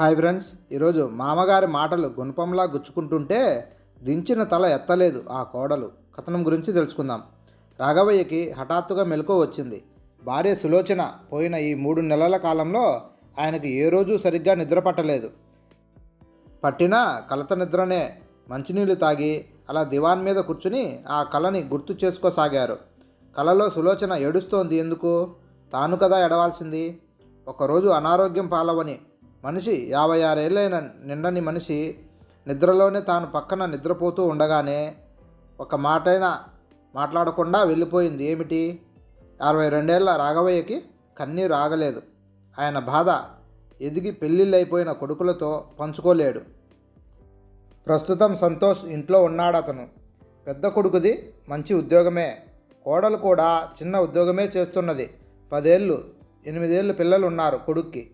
Hi friends, ఈరోజు మామగారి మాటలు గుణపంలా గుచ్చుకుంటుంటే దించిన తల ఎత్తలేదు ఆ కోడలు కథనం గురించి తెలుసుకుందాం. రాఘవయ్యకి హఠాత్తుగా మెలకువ వచ్చింది. భార్య సులోచన పోయిన ఈ 3 నెలల కాలంలో ఆయనకు ఏ రోజు సరిగ్గా నిద్ర పట్టలేదు. పట్టినా కలత నిద్రనే. మంచినీళ్ళు తాగి అలా దివాన్ మీద కూర్చుని ఆ కళని గుర్తు చేసుకోసాగారు. కలలో సులోచన ఏడుస్తోంది ఎందుకు? తాను కదా ఎడవాల్సింది. ఒకరోజు అనారోగ్యం పాలవని మనిషి 56 ఏళ్ళైన నిండని మనిషి నిద్రలోనే తాను పక్కన నిద్రపోతూ ఉండగానే ఒక మాటైనా మాట్లాడకుండా వెళ్ళిపోయింది. ఏమిటి? 62 ఏళ్ల రాఘవయ్యకి కన్నీరు ఆగలేదు. ఆయన బాధ ఎదిగి పెళ్ళిళ్ళైపోయిన కొడుకులతో పంచుకోలేడు. ప్రస్తుతం సంతోష్ ఇంట్లో ఉన్నాడతను. పెద్ద కొడుకుది మంచి ఉద్యోగమే. కోడలు కూడా చిన్న ఉద్యోగమే చేస్తున్నది. 10 ఏళ్ళు 8 ఏళ్ళు పిల్లలు ఉన్నారు కొడుక్కి.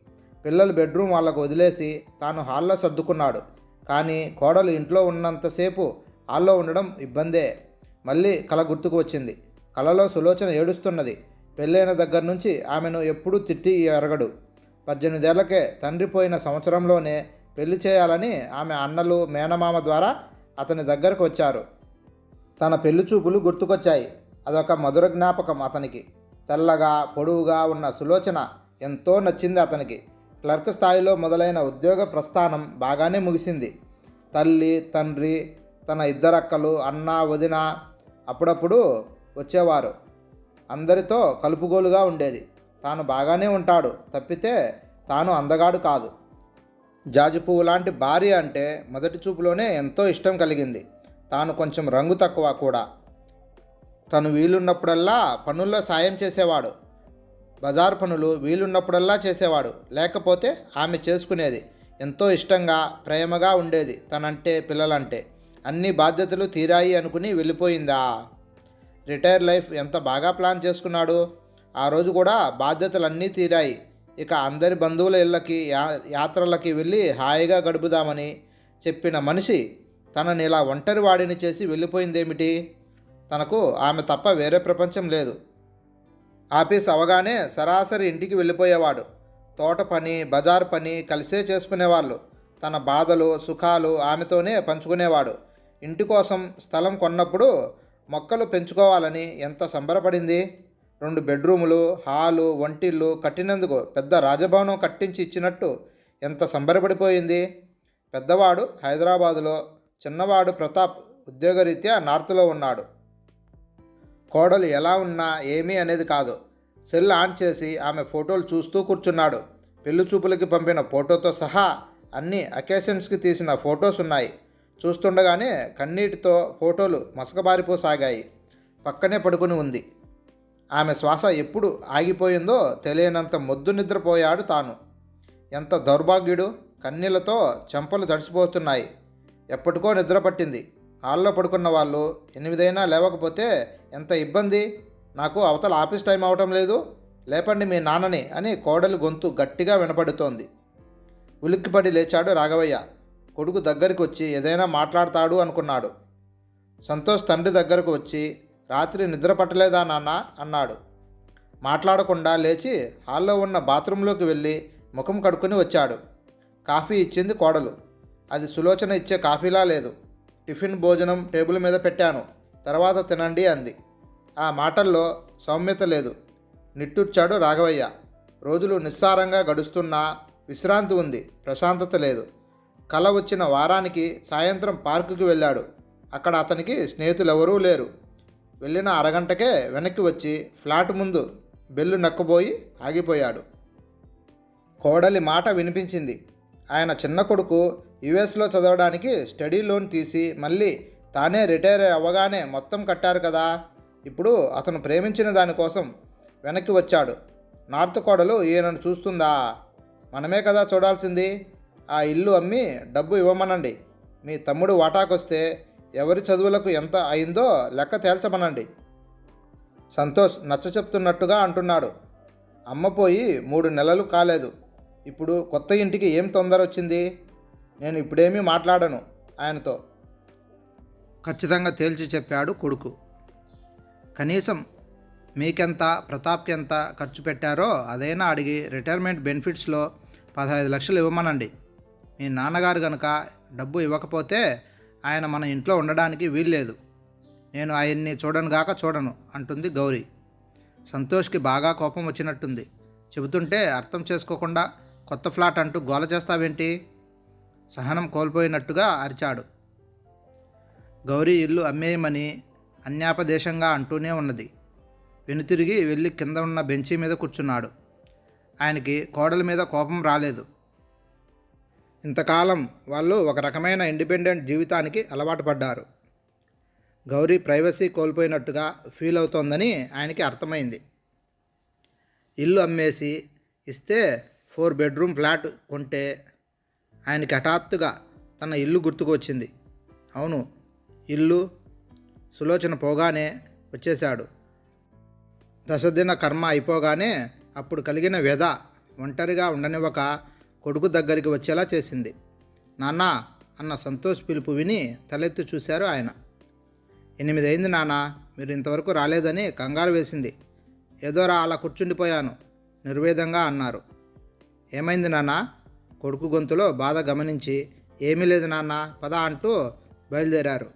పిల్లలు బెడ్రూమ్ వాళ్ళకు వదిలేసి తాను హాల్లో సర్దుకున్నాడు. కానీ కోడలు ఇంట్లో ఉన్నంతసేపు హాల్లో ఉండడం ఇబ్బందే. మళ్ళీ కల గుర్తుకు వచ్చింది. కలలో సులోచన ఏడుస్తున్నది. పెళ్ళైన దగ్గర నుంచి ఆమెను ఎప్పుడూ తిట్టి ఎరగడు. 18 ఏళ్లకే తండ్రి పోయిన సంవత్సరంలోనే పెళ్లి చేయాలని ఆమె అన్నలు మేనమామ ద్వారా అతని దగ్గరకు వచ్చారు. తన పెళ్లి చూపులు గుర్తుకొచ్చాయి. అదొక మధుర జ్ఞాపకం అతనికి. తెల్లగా పొడవుగా ఉన్న సులోచన ఎంతో నచ్చింది అతనికి. క్లర్క్ స్థాయిలో మొదలైన ఉద్యోగ ప్రస్థానం బాగానే ముగిసింది. తల్లి, తండ్రి, తన ఇద్దరక్కలు, అన్న, వదిన అప్పుడప్పుడు వచ్చేవారు. అందరితో కలుపుగోలుగా ఉండేది. తాను బాగానే ఉంటాడు తప్పితే తాను అందగాడు కాదు. జాజి పువ్వు లాంటి భార్య అంటే మొదటి చూపులోనే ఎంతో ఇష్టం కలిగింది. తాను కొంచెం రంగు తక్కువ కూడా. తను వీలున్నప్పుడల్లా పనుల్లో సాయం చేసేవాడు. బజారు పనులు వీలున్నప్పుడల్లా చేసేవాడు. లేకపోతే ఆమె చేసుకునేది. ఎంతో ఇష్టంగా ప్రేమగా ఉండేది తనంటే, పిల్లలంటే. అన్ని బాధ్యతలు తీరాయి అనుకుని వెళ్ళిపోయిందా? రిటైర్ లైఫ్ ఎంత బాగా ప్లాన్ చేసుకున్నాడు. ఆ రోజు కూడా బాధ్యతలన్నీ తీరాయి. ఇక అందరి బంధువుల ఇళ్ళకి యాత్రలకి వెళ్ళి హాయిగా గడుపుదామని చెప్పిన మనిషి తనని ఇలా ఒంటరి వాడిని చేసి వెళ్ళిపోయిందేమిటి? తనకు ఆమె తప్ప వేరే ప్రపంచం లేదు. ఆఫీస్ అవగానే సరాసరి ఇంటికి వెళ్ళిపోయేవాడు. తోట పని, బజారు పని కలిసే చేసుకునేవాళ్ళు. తన బాధలు, సుఖాలు ఆమెతోనే పంచుకునేవాడు. ఇంటి కోసం స్థలం కొన్నప్పుడు మొక్కలు పెంచుకోవాలని ఎంత సంబరపడింది. 2 బెడ్రూములు, హాలు, వంటిల్లు కట్టినందుకు పెద్ద రాజభవనం కట్టించి ఇచ్చినట్టు ఎంత సంబరపడిపోయింది. పెద్దవాడు హైదరాబాదులో, చిన్నవాడు ప్రతాప్ ఉద్యోగరీత్యా నార్త్లో ఉన్నాడు. కోడలు ఎలా ఉన్నా ఏమీ అనేది కాదు. సెల్ ఆన్ చేసి ఆమె ఫోటోలు చూస్తూ కూర్చున్నాడు. పెళ్లి చూపులకి పంపిన ఫోటోతో సహా అన్ని అకేషన్స్కి తీసిన ఫొటోస్ ఉన్నాయి. చూస్తుండగానే కన్నీటితో ఫోటోలు మసకబారిపోసాగాయి. పక్కనే పడుకుని ఉంది. ఆమె శ్వాస ఎప్పుడు ఆగిపోయిందో తెలియనంత మొద్దు నిద్రపోయాడు తాను. ఎంత దౌర్భాగ్యుడు. కన్నీళ్లతో చెంపలు తడిసిపోతున్నాయి. ఎప్పటికో నిద్ర పట్టింది. హాల్లో పడుకున్న వాళ్ళు 8 అయినా లేవకపోతే ఎంత ఇబ్బంది. నాకు అవతల ఆఫీస్ టైం అవటం లేదు, లేపండి మీ నాన్నని అని కోడలి గొంతు గట్టిగా వినపడుతోంది. ఉలిక్కిపడి లేచాడు రాఘవయ్య. కొడుకు దగ్గరికి వచ్చి ఏదైనా మాట్లాడతాడు అనుకున్నాడు. సంతోష్ తండ్రి దగ్గరకు వచ్చి, రాత్రి నిద్ర పట్టలేదా నాన్న అన్నాడు. మాట్లాడకుండా లేచి హాల్లో ఉన్న బాత్రూంలోకి వెళ్ళి ముఖం కడుక్కుని వచ్చాడు. కాఫీ ఇచ్చింది కోడలు. అది సులోచన ఇచ్చే కాఫీలా లేదు. టిఫిన్ భోజనం టేబుల్ మీద పెట్టాను, తర్వాత తినండి అంది. ఆ మాటల్లో సౌమ్యత లేదు. నిట్టూర్చాడు రాఘవయ్య. రోజులు నిస్సారంగా గడుస్తున్నా విశ్రాంతి ఉంది, ప్రశాంతత లేదు. కల వచ్చిన వారానికి సాయంత్రం పార్కుకి వెళ్ళాడు. అక్కడ అతనికి స్నేహితులెవరూ లేరు. వెళ్ళిన అరగంటకే వెనక్కి వచ్చి ఫ్లాట్ ముందు బెల్లు నక్కబోయి ఆగిపోయాడు. కోడలి మాట వినిపించింది. ఆయన చిన్న కొడుకు యుఎస్లో చదవడానికి స్టడీ లోన్ తీసి మళ్ళీ తానే రిటైర్ అవ్వగానే మొత్తం కట్టారు కదా. ఇప్పుడు అతను ప్రేమించిన దానికోసం వెనక్కి వచ్చాడు. నార్త్ కోడలు ఈయనను చూస్తుందా? మనమే కదా చూడాల్సింది. ఆ ఇల్లు అమ్మి డబ్బు ఇవ్వమనండి. మీ తమ్ముడు వాటాకొస్తే ఎవరి చదువులకు ఎంత అయిందో లెక్క తేల్చమనండి. సంతోష్ నచ్చ చెప్తున్నట్టుగా అంటున్నాడు. అమ్మ పోయి 3 నెలలు కాలేదు. ఇప్పుడు కొత్త ఇంటికి ఏం తొందర వచ్చింది? నేను ఇప్పుడేమీ మాట్లాడను ఆయనతో, ఖచ్చితంగా తేల్చి చెప్పాడు కొడుకు. కనీసం మీకెంత, ప్రతాప్కి ఎంత ఖర్చు పెట్టారో అదైనా అడిగి రిటైర్మెంట్ బెనిఫిట్స్లో 15 లక్షలు ఇవ్వమనండి. మీ నాన్నగారు గనుక డబ్బు ఇవ్వకపోతే ఆయన మన ఇంట్లో ఉండడానికి వీల్లేదు. నేను ఆయన్ని చూడను అంటుంది గౌరీ. సంతోష్కి బాగా కోపం వచ్చినట్టుంది. చెబుతుంటే అర్థం చేసుకోకుండా కొత్త ఫ్లాట్ అంటూ గోల చేస్తావేంటి? సహనం కోల్పోయినట్టుగా అరిచాడు. గౌరీ ఇల్లు అమ్మేయమని అన్యాపదేశంగా అంటూనే ఉన్నది. వెనుతిరిగి వెళ్ళి కింద ఉన్న బెంచీ మీద కూర్చున్నాడు. ఆయనకి కోడల మీద కోపం రాలేదు. ఇంతకాలం వాళ్ళు ఒక రకమైన ఇండిపెండెంట్ జీవితానికి అలవాటు పడ్డారు. గౌరీ ప్రైవసీ కోల్పోయినట్టుగా ఫీల్ అవుతోందని ఆయనకి అర్థమైంది. ఇల్లు అమ్మేసి ఇస్తే 4 బెడ్రూమ్ ఫ్లాట్ కొంటే ఆయనకి హఠాత్తుగా తన ఇల్లు గుర్తుకు వచ్చింది. అవును, ఇల్లు సులోచన పోగానే వచ్చేశాడు. దశదిన కర్మ అయిపోగానే అప్పుడు కలిగిన వ్యధ ఒంటరిగా ఉండనివ్వక కొడుకు దగ్గరికి వచ్చేలా చేసింది. నాన్న అన్న సంతోష్ పిలుపు విని తలెత్తి చూశారు ఆయన. 8 అయింది నాన్న, మీరు ఇంతవరకు రాలేదని కంగారు వేసింది. ఏదోరా అలా కూర్చుండిపోయాను నిర్వేదంగా అన్నారు. ఏమైంది నాన్న? కొడుకు గొంతులో బాధ గమనించి ఏమీ లేదు నాన్న పద అంటూ బయలుదేరారు.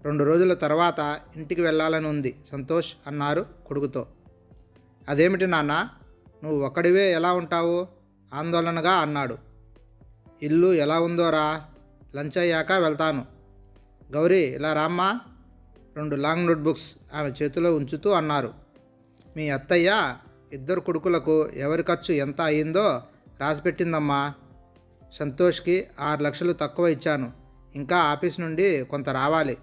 2 రోజుల తర్వాత ఇంటికి వెళ్ళాలని ఉంది సంతోష్ అన్నారు కొడుకుతో. అదేమిటి నాన్న, నువ్వు ఒక్కడివే ఎలా ఉంటావు ఆందోళనగా అన్నాడు. ఇల్లు ఎలా ఉందోరా, లంచ్ అయ్యాక వెళ్తాను. గౌరీ ఇలా రామ్మా 2 లాంగ్ నోట్బుక్స్ ఆమె చేతిలో ఉంచుతూ అన్నారు. మీ అత్తయ్య 2 కొడుకులకు ఎవరి ఖర్చు ఎంత అయ్యిందో రాసిపెట్టిందమ్మా. సంతోష్కి 6 లక్షలు తక్కువ ఇచ్చాను. ఇంకా ఆఫీస్ నుండి కొంత రావాలి.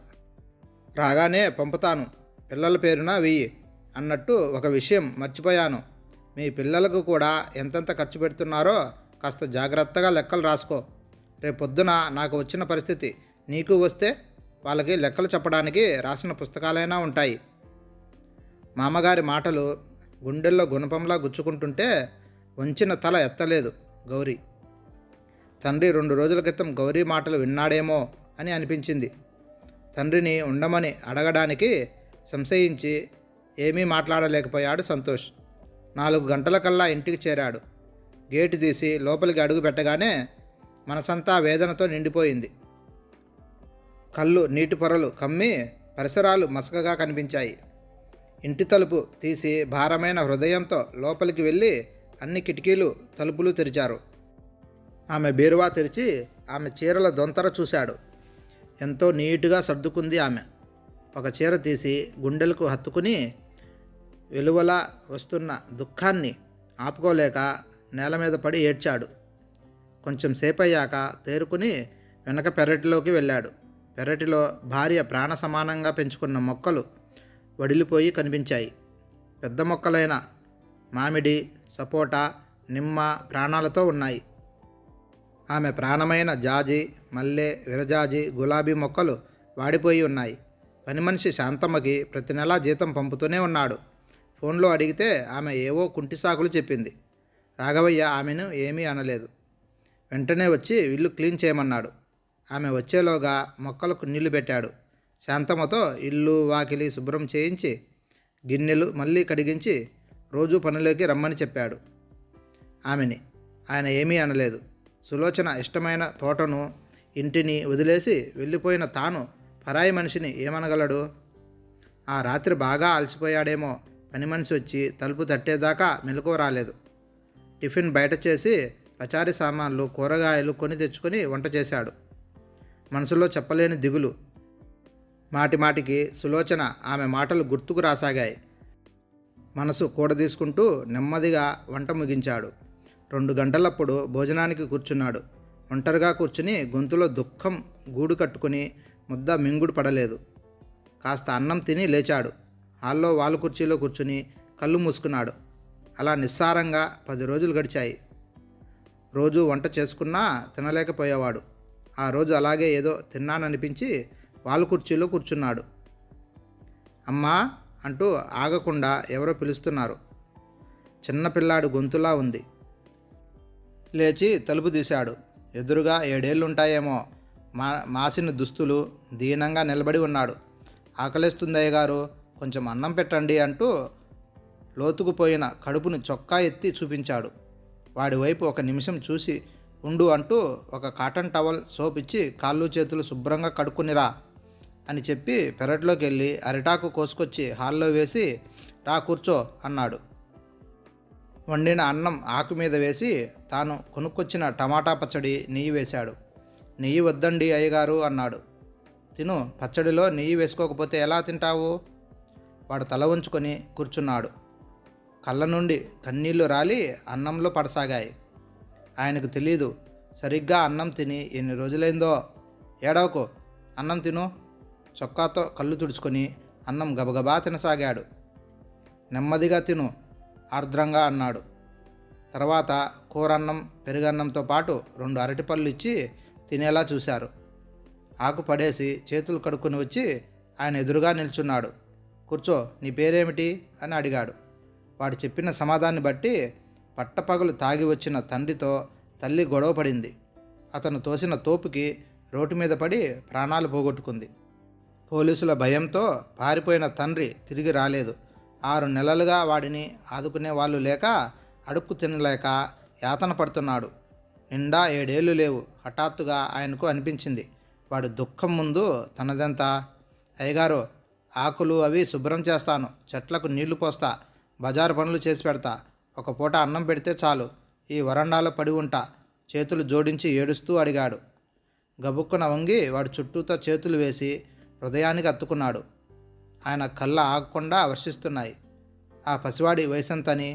రాగానే పంపుతాను. పిల్లల పేరున వెయ్యి. అన్నట్టు ఒక విషయం మర్చిపోయాను. మీ పిల్లలకు కూడా ఎంతెంత ఖర్చు పెడుతున్నారో కాస్త జాగ్రత్తగా లెక్కలు రాసుకో. రేపొద్దున నాకు వచ్చిన పరిస్థితి నీకు వస్తే వాళ్ళకి లెక్కలు చెప్పడానికి రాసిన పుస్తకాలైనా ఉంటాయి. మామగారి మాటలు గుండెల్లో గుణపంలా గుచ్చుకుంటుంటే వంచిన తల ఎత్తలేదు గౌరీ. తండ్రి 2 రోజుల క్రితం గౌరీ మాటలు విన్నాడేమో అని అనిపించింది. తండ్రిని ఉండమని అడగడానికి సంశయించి ఏమీ మాట్లాడలేకపోయాడు సంతోష్. 4 గంటలకల్లా ఇంటికి చేరాడు. గేటు తీసి లోపలికి అడుగు పెట్టగానే మనసంతా వేదనతో నిండిపోయింది. కళ్ళు నీటి పొరలు కమ్మి పరిసరాలు మసకగా కనిపించాయి. ఇంటి తలుపు తీసి భారమైన హృదయంతో లోపలికి వెళ్ళి అన్ని కిటికీలు తలుపులు తెరిచారు. ఆమె బీరువా తెరిచి ఆమె చీరల దొంతర చూశాడు. ఎంతో నీటుగా సర్దుకుంది ఆమె. ఒక చీర తీసి గుండెలకు హత్తుకుని వెలువలా వస్తున్న దుఃఖాన్ని ఆపుకోలేక నేల మీద పడి ఏడ్చాడు. కొంచెం సేపయ్యాక తేరుకుని వెనక పెరటిలోకి వెళ్ళాడు. పెరటిలో భార్య ప్రాణ సమానంగా పెంచుకున్న మొక్కలు వడిలిపోయి కనిపించాయి. పెద్ద మొక్కలైన మామిడి, సపోటా, నిమ్మ ప్రాణాలతో ఉన్నాయి. ఆమె ప్రాణమైన జాజి, మల్లె, విరజాజి, గులాబీ మొక్కలు వాడిపోయి ఉన్నాయి. పని మనిషి శాంతమ్మకి ప్రతి నెలా జీతం పంపుతూనే ఉన్నాడు. ఫోన్లో అడిగితే ఆమె ఏవో కుంటి సాకులు చెప్పింది. రాఘవయ్య ఆమెను ఏమీ అనలేదు. వెంటనే వచ్చి ఇల్లు క్లీన్ చేయమన్నాడు. ఆమె వచ్చేలోగా మొక్కలకు నీళ్లు పెట్టాడు. శాంతమ్మతో ఇల్లు వాకిలి శుభ్రం చేయించి గిన్నెలు మళ్ళీ కడిగించి రోజు పనిలోకి రమ్మని చెప్పాడు. ఆమెని ఆయన ఏమీ అనలేదు. సులోచన ఇష్టమైన తోటను ఇంటిని వదిలేసి వెళ్ళిపోయిన తాను పరాయి మనిషిని ఏమనగలడు? ఆ రాత్రి బాగా అలసిపోయాడేమో. పని మనిషి వచ్చి తలుపు తట్టేదాకా మెలకువ రాలేదు. టిఫిన్ బయట చేసి పచారీ సామాన్లు కూరగాయలు కొని తెచ్చుకొని వంట చేశాడు. మనసులో చెప్పలేని దిగులు. మాటిమాటికి సులోచన ఆమె మాటలు గుర్తుకు రాసాగాయి. మనసు కూడదీసుకుంటూ నెమ్మదిగా వంట ముగించాడు. 2 గంటలప్పుడు భోజనానికి కూర్చున్నాడు. ఒంటరిగా కూర్చుని గొంతులో దుఃఖం గూడు కట్టుకుని ముద్ద మింగుడు పడలేదు. కాస్త అన్నం తిని లేచాడు. హాల్లో వాలు కుర్చీలో కూర్చుని కళ్ళు మూసుకున్నాడు. అలా నిస్సారంగా 10 రోజులు గడిచాయి. రోజు వంట చేసుకున్నా తినలేకపోయేవాడు. ఆ రోజు అలాగే ఏదో తిన్నాననిపించి వాలు కుర్చీలో కూర్చున్నాడు. అమ్మా అంటూ ఆగకుండా ఎవరో పిలుస్తున్నారు. చిన్నపిల్లాడు గొంతులా ఉంది. లేచి తలుపు తీశాడు. ఎదురుగా 7 ఏళ్ళుంటాయేమో, మాసిన దుస్తులు, దీనంగా నిలబడి ఉన్నాడు. ఆకలేస్తుందయ్య గారు, కొంచెం అన్నం పెట్టండి అంటూ లోతుకుపోయిన కడుపును చొక్కా ఎత్తి చూపించాడు. వాడి వైపు ఒక నిమిషం చూసి ఉండు అంటూ ఒక కాటన్ టవల్ సోప్ ఇచ్చి కాళ్ళు చేతులు శుభ్రంగా కడుక్కునిరా అని చెప్పి పెరట్లోకి వెళ్ళి అరిటాకు కోసుకొచ్చి హాల్లో వేసి రా కూర్చో అన్నాడు. వండిన అన్నం ఆకు మీద వేసి తాను కొనుక్కొచ్చిన టమాటా పచ్చడి నెయ్యి వేశాడు. నెయ్యి వద్దండి అయ్యగారు అన్నాడు. తిను, పచ్చడిలో నెయ్యి వేసుకోకపోతే ఎలా తింటావు? వాడు తల ఉంచుకొని కూర్చున్నాడు. కళ్ళ నుండి కన్నీళ్లు రాలి అన్నంలో పడసాగాయి. ఆయనకు తెలీదు సరిగ్గా అన్నం తిని ఎన్ని రోజులైందో. ఏడవకు, అన్నం తిను. చొక్కాతో కళ్ళు తుడుచుకొని అన్నం గబగబా తినసాగాడు. నెమ్మదిగా తిను ఆర్ద్రంగా అన్నాడు. తర్వాత కూరన్నం పెరుగన్నంతో పాటు 2 అరటిపళ్ళు ఇచ్చి తినేలా చూశారు. ఆకు పడేసి చేతులు కడుక్కొని వచ్చి ఆయన ఎదురుగా నిల్చున్నాడు. కూర్చో, నీ పేరేమిటి అని అడిగాడు. వాడు చెప్పిన సమాధాన్ని బట్టి పట్టపగలు తాగి వచ్చిన తండ్రితో తల్లి గొడవ పడింది. అతను తోసిన తోపుకి రోడ్డు మీద పడి ప్రాణాలు పోగొట్టుకుంది. పోలీసుల భయంతో పారిపోయిన తండ్రి తిరిగి రాలేదు. 6 నెలలుగా వాడిని ఆదుకునే వాళ్ళు లేక అడుక్కు తినలేక యాతన పడుతున్నాడు. నిండా 7 ఏళ్ళు లేవు. హఠాత్తుగా ఆయనకు అనిపించింది, వాడి దుఃఖం ముందు తనదెంత. అయ్యగారు, ఆకులు అవి శుభ్రం చేస్తాను, చెట్లకు నీళ్లు పోస్తా, బజారు పనులు చేసి పెడతా, ఒక పూట అన్నం పెడితే చాలు, ఈ వరండాలో పడి ఉంటా, చేతులు జోడించి ఏడుస్తూ అడిగాడు. గబుక్కున వంగి వాడి చుట్టూతో చేతులు వేసి హృదయానికి అత్తుకున్నాడు. ఆయన కళ్ళ ఆగకుండా వర్షిస్తున్నాయి. ఆ పసివాడి వయసంతని.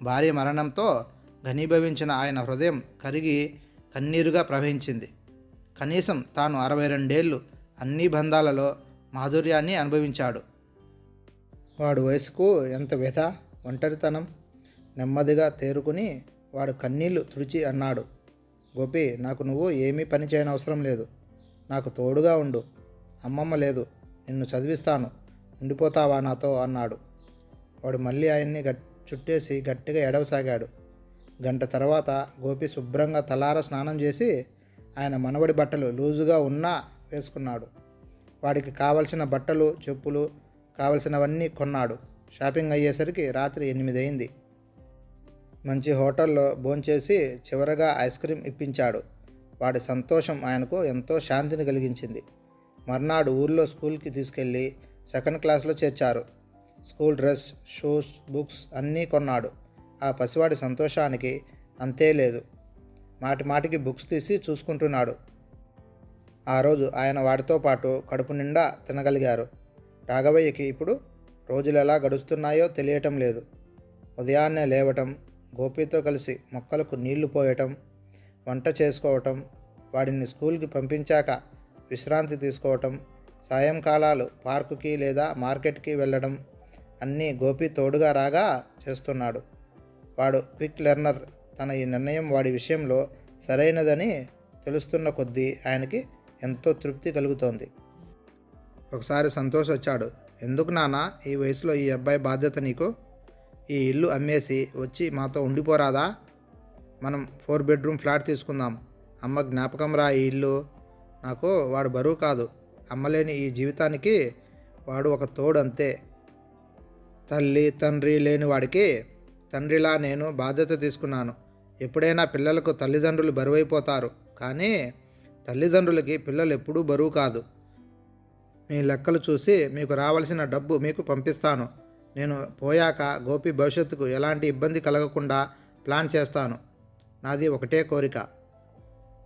భార్య మరణంతో ఘనీభవించిన ఆయన హృదయం కరిగి కన్నీరుగా ప్రవహించింది. కనీసం తాను 62 ఏళ్ళు అన్ని బంధాలలో మాధుర్యాన్ని అనుభవించాడు. వాడు వయసుకు ఎంత వ్యథ, ఒంటరితనం. నెమ్మదిగా తేరుకుని వాడు కన్నీళ్లు తుడిచి అన్నాడు. గోపి, నాకు నువ్వు ఏమీ పని చేయనవసరం లేదు. నాకు తోడుగా ఉండు. అమ్మమ్మ లేదు, నిన్ను చదివిస్తాను, ఉండిపోతావా నాతో అన్నాడు. వాడు మళ్ళీ ఆయన్ని చుట్టేసి గట్టిగా ఎడవసాగాడు. గంట తర్వాత గోపి శుభ్రంగా తలార స్నానం చేసి ఆయన మనవడి బట్టలు లూజుగా ఉన్నా వేసుకున్నాడు. వాడికి కావలసిన బట్టలు, చెప్పులు కావలసినవన్నీ కొన్నాడు. షాపింగ్ అయ్యేసరికి రాత్రి 8 అయింది. మంచి హోటల్లో భోంచేసి చివరగా ఐస్ క్రీం ఇప్పించాడు. వాడి సంతోషం ఆయనకు ఎంతో శాంతిని కలిగించింది. మర్నాడు ఊర్లో స్కూల్కి తీసుకెళ్ళి 2nd క్లాస్లో చేర్చారు. స్కూల్ డ్రెస్, షూస్, బుక్స్ అన్నీ కొన్నాడు. ఆ పసివాడి సంతోషానికి అంతే లేదు. మాటి మాటికి బుక్స్ తీసి చూసుకుంటున్నాడు. ఆ రోజు ఆయన వాడితో పాటు కడుపు నిండా తినగలిగారు. రాఘవయ్యకి ఇప్పుడు రోజులు ఎలా గడుస్తున్నాయో తెలియటం లేదు. ఉదయాన్నే లేవటం, గోపితో కలిసి మొక్కలకు నీళ్లు పోయటం, వంట చేసుకోవటం, వాడిని స్కూల్కి పంపించాక విశ్రాంతి తీసుకోవటం, సాయంకాలాలు పార్కుకి లేదా మార్కెట్కి వెళ్ళడం అన్నీ గోపి తోడుగా రాగా చేస్తున్నాడు. వాడు క్విక్ లెర్నర్. తన ఈ నిర్ణయం వాడి విషయంలో సరైనదని తెలుస్తున్న కొద్దీ ఆయనకి ఎంతో తృప్తి కలుగుతోంది. ఒకసారి సంతోష్ వచ్చాడు. ఎందుకు నాన్న ఈ వయసులో ఈ అబ్బాయి బాధ్యత నీకు? ఈ ఇల్లు అమ్మేసి వచ్చి మాతో ఉండిపోరాదా? మనం 4 బెడ్రూమ్ ఫ్లాట్ తీసుకుందాం. అమ్మ జ్ఞాపకం రా ఈ ఇల్లు. నాకు వాడు బరువు కాదు. అమ్మలేని ఈ జీవితానికి వాడు ఒక తోడు అంతే. తల్లి తండ్రి లేని వాడికి తండ్రిలా నేను బాధ్యత తీసుకున్నాను. ఎప్పుడైనా పిల్లలకు తల్లిదండ్రులు బరువైపోతారు, కానీ తల్లిదండ్రులకి పిల్లలు ఎప్పుడూ బరువు కాదు. మీ లెక్కలు చూసి మీకు రావాల్సిన డబ్బు మీకు పంపిస్తాను. నేను పోయాక గోపి భవిష్యత్తుకు ఎలాంటి ఇబ్బంది కలగకుండా ప్లాన్ చేస్తాను. నాది ఒకటే కోరిక.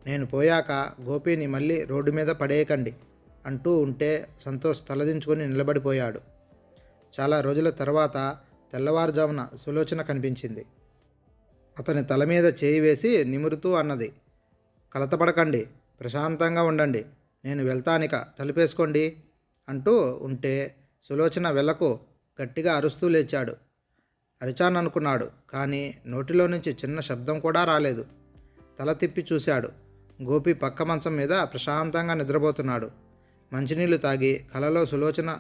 నేను పోయాక గోపిని మళ్ళీ రోడ్డు మీద పడేయకండి అంటూ ఉంటే సంతోష్ తలదించుకొని నిలబడిపోయాడు. చాలా రోజుల తర్వాత తెల్లవారుజామున సులోచన కనిపించింది. అతని తల మీద చేయి వేసి నిమురుతూ అన్నది, కలతపడకండి, ప్రశాంతంగా ఉండండి, నేను వెళ్తానిక, తలుపేసుకోండి అంటూ ఉంటే సులోచన వెళ్ళకు గట్టిగా అరుస్తూ లేచాడు. అరిచాననుకున్నాడు, కానీ నోటిలో నుంచి చిన్న శబ్దం కూడా రాలేదు. తల తిప్పి చూశాడు. గోపి పక్క మంచం మీద ప్రశాంతంగా నిద్రపోతున్నాడు. మంచినీళ్లు తాగి కలలో సులోచన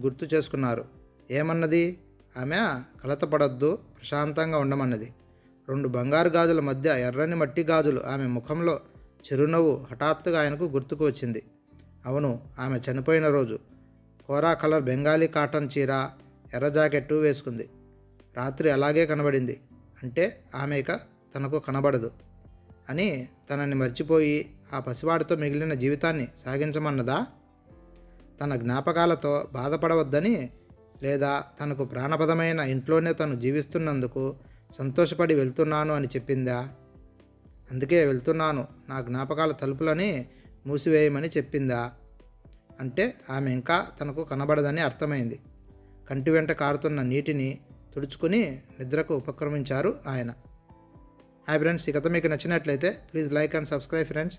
గుర్తు చేసుకున్నారు. ఏమన్నది? ఆమె కలతపడొద్దు, ప్రశాంతంగా ఉండమన్నది. 2 బంగారు గాజుల మధ్య ఎర్రని మట్టి గాజులు. ఆమె ముఖంలో చిరునవ్వు హఠాత్తుగా ఆయనకు గుర్తుకు వచ్చింది. అవును, ఆమె చనిపోయిన రోజు. కోరా కలర్ బెంగాలీ కాటన్ చీర, ఎర్ర జాకెట్టు వేసుకుంది. రాత్రి అలాగే కనబడింది. అంటే ఆమె ఇక తనకు కనబడదు. అని తనని మర్చిపోయి ఆ పసివాడితో మిగిలిన జీవితాన్ని సాగించమన్నదా? తన జ్ఞాపకాలతో బాధపడవద్దని, లేదా తనకు ప్రాణప్రదమైన ఇంట్లోనే తను జీవిస్తున్నందుకు సంతోషపడి వెళ్తున్నాను అని చెప్పిందా? అందుకే వెళ్తున్నాను, నా జ్ఞాపకాల తలుపులని మూసివేయమని చెప్పిందా? అంటే ఆమె ఇంకా తనకు కనబడదని అర్థమైంది. కంటి వెంట కారుతున్న నీటిని తుడుచుకుని నిద్రకు ఉపక్రమించారు ఆయన. హాయ్ ఫ్రెండ్స్, ఈ కథ మీకు నచ్చినట్లయితే please like and subscribe friends.